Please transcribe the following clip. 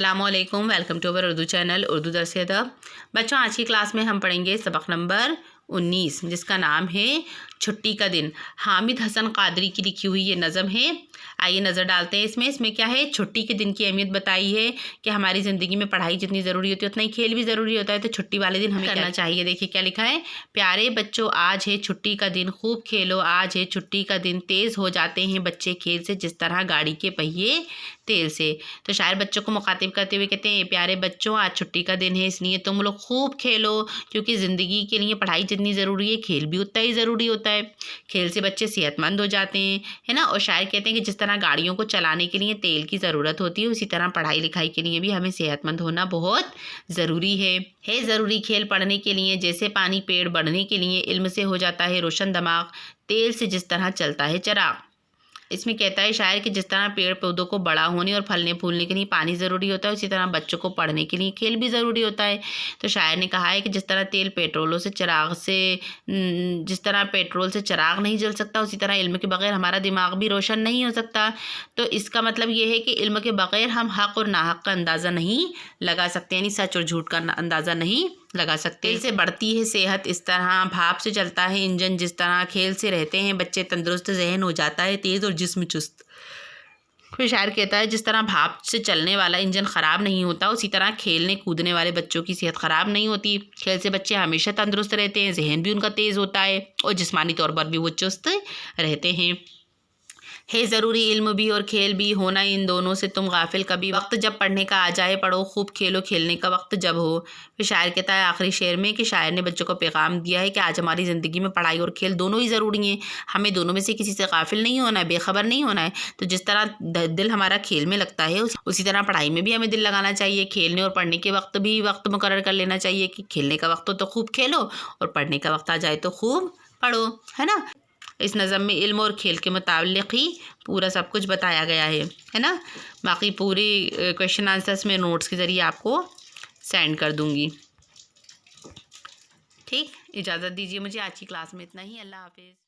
अस्सलामुअलैकुम, welcome to our Urdu channel Urdu Dars Adab. बच्चों, आज की क्लास में हम पढ़ेंगे सबक नंबर 19, जिसका नाम है छुट्टी का दिन। हामिद हसन कादरी की लिखी हुई ये नज़म है। आइए नज़र डालते हैं इसमें क्या है। छुट्टी के दिन की अहमियत बताई है कि हमारी ज़िंदगी में पढ़ाई जितनी ज़रूरी होती है उतना ही खेल भी ज़रूरी होता है, तो छुट्टी वाले दिन हमें करना चाहिए। देखिए क्या लिखा है। प्यारे बच्चों, आज है छुट्टी का दिन, खूब खेलो। आज है छुट्टी का दिन, तेज़ हो जाते हैं बच्चे खेल से, जिस तरह गाड़ी के पहिए तेल से। तो शायर बच्चों को मुखातिब करते हुए कहते हैं, प्यारे बच्चों, आज छुट्टी का दिन है, इसलिए तुम लोग खूब खेलो, क्योंकि ज़िंदगी के लिए पढ़ाई जितनी ज़रूरी है खेल भी उतना ही ज़रूरी होता है। खेल से बच्चे सेहतमंद हो जाते हैं, है ना। और शायर कहते हैं कि जिस तरह गाड़ियों को चलाने के लिए तेल की ज़रूरत होती है, उसी तरह पढ़ाई लिखाई के लिए भी हमें सेहतमंद होना बहुत ज़रूरी है ज़रूरी खेल पढ़ने के लिए जैसे पानी पेड़ बढ़ने के लिए, इल्म से हो जाता है रोशन दिमाग, तेल से जिस तरह चलता है चराग। इसमें कहता है शायर कि जिस तरह पेड़ पौधों को बड़ा होने और फलने फूलने के लिए पानी ज़रूरी होता है, उसी तरह बच्चों को पढ़ने के लिए खेल भी ज़रूरी होता है। तो शायर ने कहा है कि जिस तरह जिस तरह पेट्रोल से चिराग नहीं जल सकता, उसी तरह इल्म के बगैर हमारा दिमाग भी रोशन नहीं हो सकता। तो इसका मतलब ये है कि इल्म के बगैर हम हक़ और नाहक़ का अंदाज़ा नहीं लगा सकते, यानी सच और झूठ का अंदाज़ा नहीं लगा सकते। खेल से बढ़ती है सेहत इस तरह, भाप से चलता है इंजन जिस तरह, खेल से रहते हैं बच्चे तंदुरुस्त, जहन हो जाता है तेज़ और जिस्म चुस्त। फिर शायर कहता है, जिस तरह भाप से चलने वाला इंजन ख़राब नहीं होता, उसी तरह खेलने कूदने वाले बच्चों की सेहत ख़राब नहीं होती। खेल से बच्चे हमेशा तंदुरुस्त रहते हैं, जहन भी उनका तेज़ होता है और जिस्मानी तौर पर भी वो चुस्त रहते हैं। है ज़रूरी इल्म भी और खेल भी, होना इन दोनों से तुम गाफिल कभी, वक्त जब पढ़ने का आ जाए पढ़ो, खूब खेलो खेलने का वक्त जब हो। फिर शायर कहता है आखिरी शेर में कि शायर ने बच्चों को पैगाम दिया है कि आज हमारी ज़िंदगी में पढ़ाई और खेल दोनों ही ज़रूरी हैं, हमें दोनों में से किसी से गाफिल नहीं होना है, बेखबर नहीं होना है। तो जिस तरह दिल हमारा खेल में लगता है, उसी तरह पढ़ाई में भी हमें दिल लगाना चाहिए। खेलने और पढ़ने के वक्त भी वक्त मुकर्रर कर लेना चाहिए कि खेलने का वक्त हो तो खूब खेलो और पढ़ने का वक्त आ जाए तो खूब पढ़ो, है ना। इस नज़म में इल्म और खेल के मुताबिक ही पूरा सब कुछ बताया गया है ना। बाकी पूरी क्वेश्चन आंसर्स में नोट्स के ज़रिए आपको सेंड कर दूँगी। ठीक, इजाज़त दीजिए मुझे, आज की क्लास में इतना ही। अल्लाह हाफिज़।